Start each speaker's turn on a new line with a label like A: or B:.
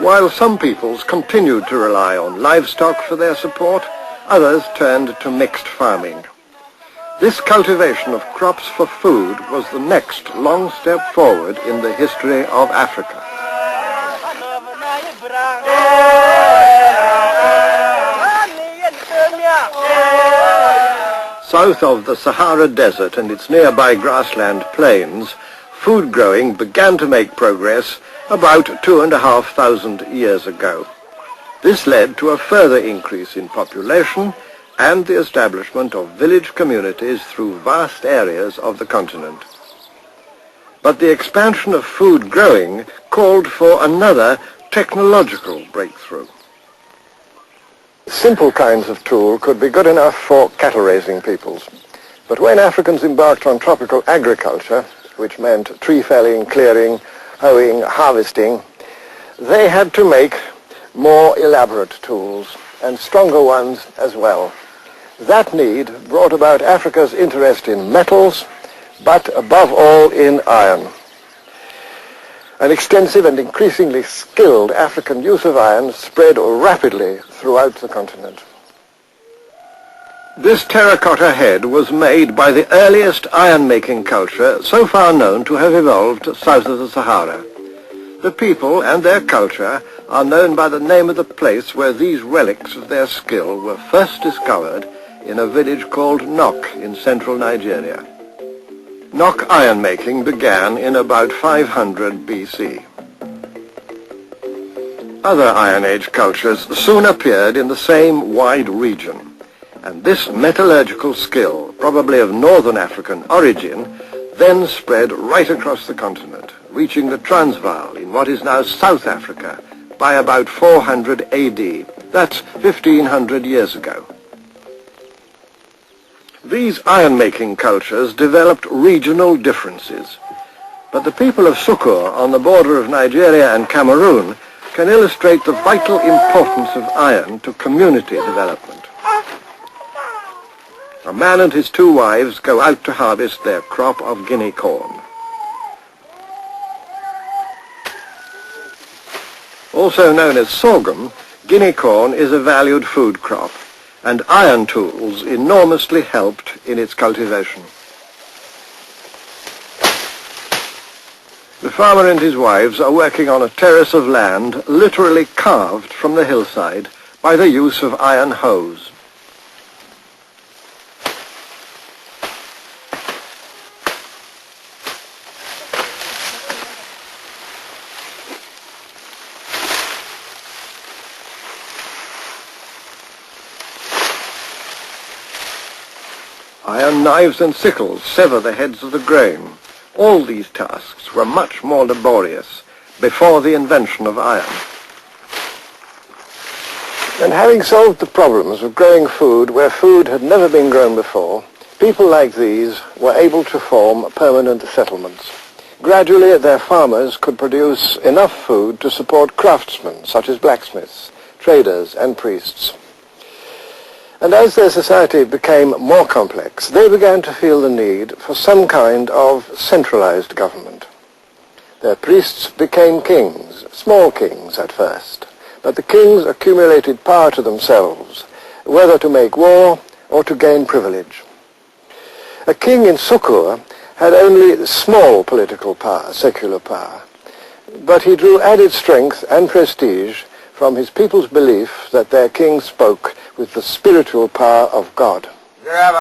A: While some peoples continued to rely on livestock for their support, others turned to mixed farming. This cultivation of crops for food was the next long step forward in the history of Africa. South of the Sahara Desert and its nearby grassland plains, food growing began to make progress about 2,500 years ago. This led to a further increase in population and the establishment of village communities through vast areas of the continent. But the expansion of food growing called for another technological breakthrough. Simple kinds of tool could be good enough for cattle-raising peoples. But when Africans embarked on tropical agriculture, which meant tree felling, clearing, hoeing, harvesting, they had to make more elaborate tools, and stronger ones as well. That need brought about Africa's interest in metals, but above all in iron. An extensive and increasingly skilled African use of iron spread rapidly throughout the continent. This terracotta head was made by the earliest iron-making culture so far known to have evolved south of the Sahara. The people and their culture are known by the name of the place where these relics of their skill were first discovered in a village called Nok in central Nigeria. Nok iron-making began in about 500 BC. Other Iron Age cultures soon appeared in the same wide region, and this metallurgical skill, probably of northern African origin, then spread right across the continent, reaching the Transvaal in what is now South Africa by about 400 AD. That's 1,500 years ago. These iron-making cultures developed regional differences, but the people of Suka on the border of Nigeria and Cameroon can illustrate the vital importance of iron to community development. A man and his two wives go out to harvest their crop of guinea corn. Also known as sorghum, guinea corn is a valued food crop, and iron tools enormously helped in its cultivation. The farmer and his wives are working on a terrace of land literally carved from the hillside by the use of iron hoes. Iron knives and sickles sever the heads of the grain. All these tasks were much more laborious before the invention of iron. And having solved the problems of growing food where food had never been grown before, people like these were able to form permanent settlements. Gradually, their farmers could produce enough food to support craftsmen such as blacksmiths, traders, and priests. And as their society became more complex, they began to feel the need for some kind of centralized government. Their priests became kings, small kings at first, but the kings accumulated power to themselves, whether to make war or to gain privilege. A king in Suka had only small political power, secular power, but he drew added strength and prestige from his people's belief that their king spoke with the spiritual power of God.